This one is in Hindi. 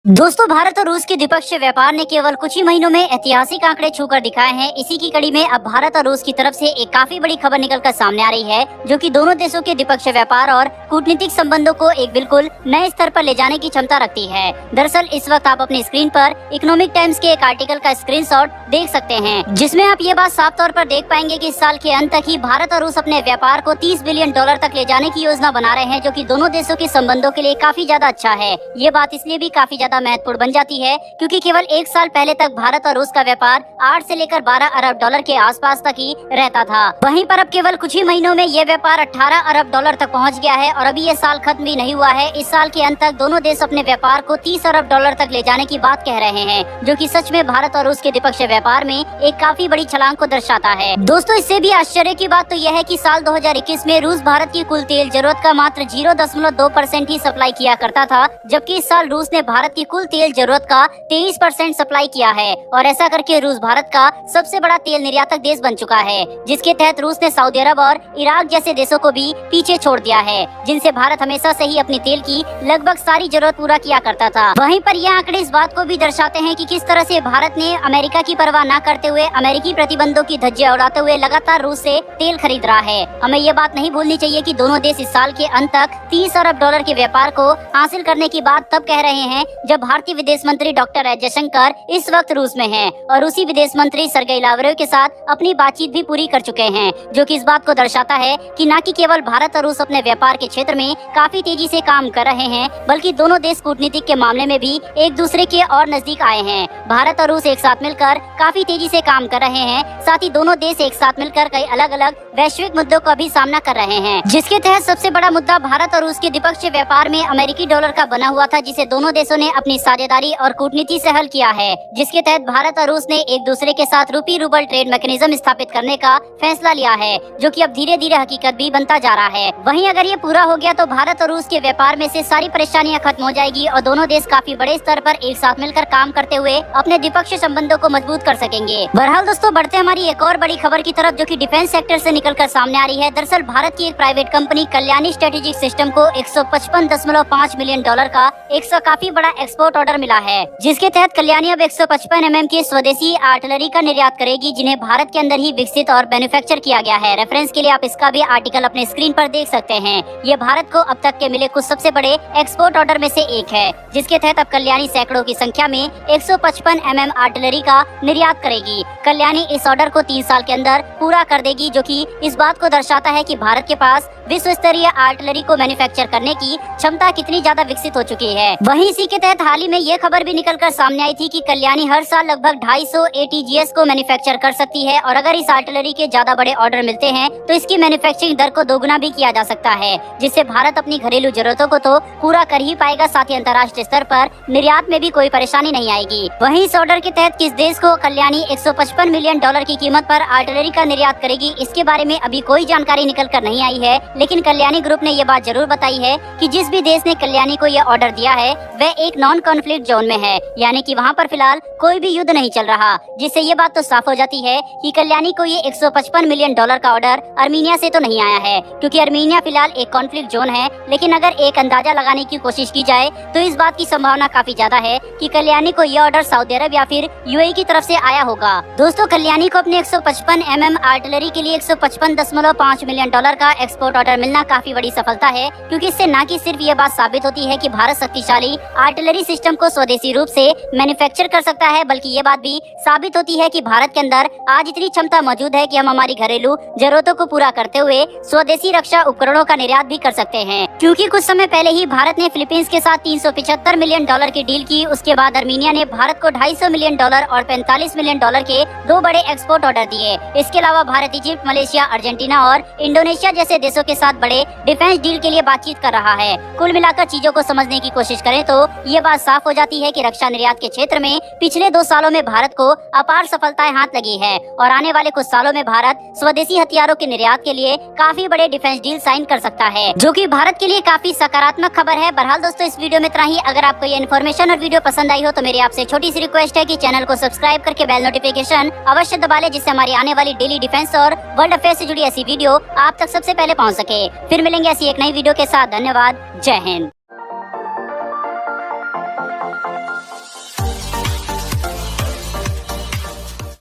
दोस्तों, भारत और रूस के द्विपक्षीय व्यापार ने केवल कुछ ही महीनों में ऐतिहासिक आंकड़े छूकर दिखाए हैं। इसी की कड़ी में अब भारत और रूस की तरफ से एक काफी बड़ी खबर निकलकर सामने आ रही है, जो कि दोनों देशों के द्विपक्षीय व्यापार और कूटनीतिक संबंधों को एक बिल्कुल नए स्तर पर ले जाने की क्षमता रखती है। दरअसल इस वक्त आप अपनी स्क्रीन पर इकोनॉमिक टाइम्स के एक आर्टिकल का स्क्रीनशॉट देख सकते हैं, जिसमें आप ये बात साफ तौर पर देख पाएंगे कि इस साल के अंत तक ही भारत और रूस अपने व्यापार को $30 बिलियन तक ले जाने की योजना बना रहे हैं, जो कि दोनों देशों के संबंधों के लिए काफी ज्यादा अच्छा है। ये बात इसलिए भी काफी ज्यादा महत्वपूर्ण बन जाती है क्योंकि केवल एक साल पहले तक भारत और रूस का व्यापार 8 से लेकर $12 अरब के आसपास तक ही रहता था। वहीं पर अब केवल कुछ ही महीनों में ये व्यापार $18 अरब तक पहुंच गया है और अभी ये साल खत्म भी नहीं हुआ है। इस साल के अंत तक दोनों देश अपने व्यापार को $30 अरब तक ले जाने की बात कह रहे हैं, जो कि सच में भारत और रूस के द्विपक्षीय व्यापार में एक काफी बड़ी छलांग को दर्शाता है। दोस्तों, इससे भी आश्चर्य की बात तो यह है कि साल 2021 में रूस भारत की कुल तेल जरूरत का मात्र 0.2% ही सप्लाई किया करता था, जबकि इस साल रूस ने भारत की कुल तेल जरूरत का 23% सप्लाई किया है और ऐसा करके रूस भारत का सबसे बड़ा तेल निर्यातक देश बन चुका है, जिसके तहत रूस ने सऊदी अरब और इराक जैसे देशों को भी पीछे छोड़ दिया है, जिनसे भारत हमेशा से ही अपनी तेल की लगभग सारी जरूरत पूरा किया करता था। वहीं पर यह आंकड़े इस बात को भी दर्शाते हैं कि किस तरह से भारत ने अमेरिका की परवाह न करते हुए अमेरिकी प्रतिबंधों की धज्जियां उड़ाते हुए लगातार रूस से तेल खरीद रहा है। हमें ये बात नहीं भूलनी चाहिए कि दोनों देश इस साल के अंत तक $30 अरब के व्यापार को हासिल करने की बात तब कह रहे हैं जब भारतीय विदेश मंत्री डॉक्टर एस जयशंकर इस वक्त रूस में हैं और रूसी विदेश मंत्री सर्गेई लावरोव के साथ अपनी बातचीत भी पूरी कर चुके हैं, जो कि इस बात को दर्शाता है कि न कि केवल भारत और रूस अपने व्यापार के क्षेत्र में काफी तेजी से काम कर रहे हैं, बल्कि दोनों देश कूटनीतिक के मामले में भी एक दूसरे के और नजदीक आए हैं। भारत और रूस एक साथ मिलकर काफी तेजी से काम कर रहे हैं, साथ ही दोनों देश एक साथ मिलकर कई अलग अलग वैश्विक मुद्दों का भी सामना कर रहे हैं, जिसके तहत सबसे बड़ा मुद्दा भारत और रूस के द्विपक्षीय व्यापार में अमेरिकी डॉलर का बना हुआ था, जिसे दोनों देशों ने अपनी साझेदारी और कूटनीति से हल किया है, जिसके तहत भारत और रूस ने एक दूसरे के साथ रूपी रूबल ट्रेड मैकेनिज्म स्थापित करने का फैसला लिया है, जो कि अब धीरे धीरे हकीकत भी बनता जा रहा है। वहीं अगर ये पूरा हो गया तो भारत और रूस के व्यापार में से सारी परेशानियां खत्म हो जाएगी और दोनों देश काफी बड़े स्तर पर एक साथ मिलकर काम करते हुए अपने द्विपक्षीय संबंधों को मजबूत कर सकेंगे। बहरहाल दोस्तों, बढ़ते हमारी एक और बड़ी खबर की तरफ, जो कि डिफेंस सेक्टर से निकलकर सामने आ रही है। दरअसल भारत की एक private company Kalyani strategic system को $155.5 मिलियन का एक काफी बड़ा एक्सपोर्ट ऑर्डर मिला है, जिसके तहत कल्याणी अब 155 mm की स्वदेशी आर्टिलरी का निर्यात करेगी, जिन्हें भारत के अंदर ही विकसित और मैन्युफैक्चर किया गया है। रेफरेंस के लिए आप इसका भी आर्टिकल अपने स्क्रीन पर देख सकते हैं। ये भारत को अब तक के मिले कुछ सबसे बड़े एक्सपोर्ट ऑर्डर में से एक है, जिसके तहत अब कल्याणी सैकड़ों की संख्या में 155 mm आर्टिलरी का निर्यात करेगी। कल्याणी इस ऑर्डर को 3 साल के अंदर पूरा कर देगी, जो कि इस बात को दर्शाता है कि भारत के पास विश्व स्तरीय आर्टिलरी को मैन्युफैक्चर करने की क्षमता कितनी ज्यादा विकसित हो चुकी है। वहीं इसी के तहत हाल ही में ये खबर भी निकलकर सामने आई थी कि कल्याणी हर साल लगभग 250 ATGS को मैन्युफैक्चर कर सकती है और अगर इस आर्टिलरी के ज्यादा बड़े ऑर्डर मिलते हैं तो इसकी मैन्युफैक्चरिंग दर को दोगुना भी किया जा सकता है, जिससे भारत अपनी घरेलू जरूरतों को तो पूरा कर ही पाएगा, साथ ही अंतर्राष्ट्रीय स्तर पर निर्यात में भी कोई परेशानी नहीं आएगी। वहीं इस ऑर्डर के तहत किस देश को कल्याणी $155 मिलियन की कीमत पर आर्टिलरी का निर्यात करेगी, इसके बारे में अभी कोई जानकारी निकल कर नहीं आई है, लेकिन कल्याणी ग्रुप ने ये बात जरूर बताई है कि जिस भी देश ने कल्याणी को यह ऑर्डर दिया है वह एक नॉन कॉन्फ्लिक्ट जोन में है, यानी कि वहाँ पर फिलहाल कोई भी युद्ध नहीं चल रहा, जिससे ये बात तो साफ हो जाती है कि कल्याणी को ये $155 मिलियन का ऑर्डर अर्मीनिया से तो नहीं आया है, क्योंकि अर्मीनिया फिलहाल एक कॉन्फ्लिक्ट जोन है। लेकिन अगर एक अंदाजा लगाने की कोशिश की जाए तो इस बात की संभावना काफी ज्यादा है कि कल्याणी को यह ऑर्डर सऊदी अरब या फिर UAE की तरफ से आया होगा। दोस्तों, कल्याणी को अपने 155 mm आर्टिलरी के लिए $155.5 मिलियन का एक्सपोर्ट ऑर्डर मिलना काफी बड़ी सफलता है, क्योंकि इससे न कि सिर्फ ये बात साबित होती है कि भारत शक्तिशाली आर्टिलरी सिस्टम को स्वदेशी रूप से मैन्युफैक्चर कर सकता है, बल्कि ये बात भी साबित होती है कि भारत के अंदर आज इतनी क्षमता मौजूद है कि हम हमारी घरेलू जरूरतों को पूरा करते हुए स्वदेशी रक्षा उपकरणों का निर्यात भी कर सकते हैं। क्योंकि कुछ समय पहले ही भारत ने फिलीपींस के साथ $375 मिलियन की डील की, उसके बाद अर्मीनिया ने भारत को $250 मिलियन और $45 मिलियन के 2 बड़े एक्सपोर्ट ऑर्डर दिए। इसके अलावा भारत इजिप्ट, मलेशिया, अर्जेंटीना और इंडोनेशिया जैसे देशों के साथ बड़े डिफेंस डील के लिए बातचीत कर रहा है। कुल मिलाकर चीजों को समझने की कोशिश करें तो ये बात साफ हो जाती है कि रक्षा निर्यात के क्षेत्र में पिछले 2 सालों में भारत को अपार सफलताएं हाथ लगी है और आने वाले कुछ सालों में भारत स्वदेशी हथियारों के निर्यात के लिए काफी बड़े डिफेंस डील साइन कर सकता है, जो कि भारत के लिए काफी सकारात्मक खबर है। बहरहाल दोस्तों, इस वीडियो में इतना ही। अगर आपको ये इन्फॉर्मेशन और वीडियो पसंद आई हो तो मेरी आपसे छोटी सी रिक्वेस्ट है कि चैनल को सब्सक्राइब करके बेल नोटिफिकेशन अवश्य दबा ले, जिससे हमारी आने वाली डेली डिफेंस और वर्ल्ड अफेयर से जुड़ी ऐसी वीडियो आप तक सबसे पहले पहुँच सके। फिर मिलेंगे ऐसी एक नई वीडियो के साथ। धन्यवाद। जय हिंद।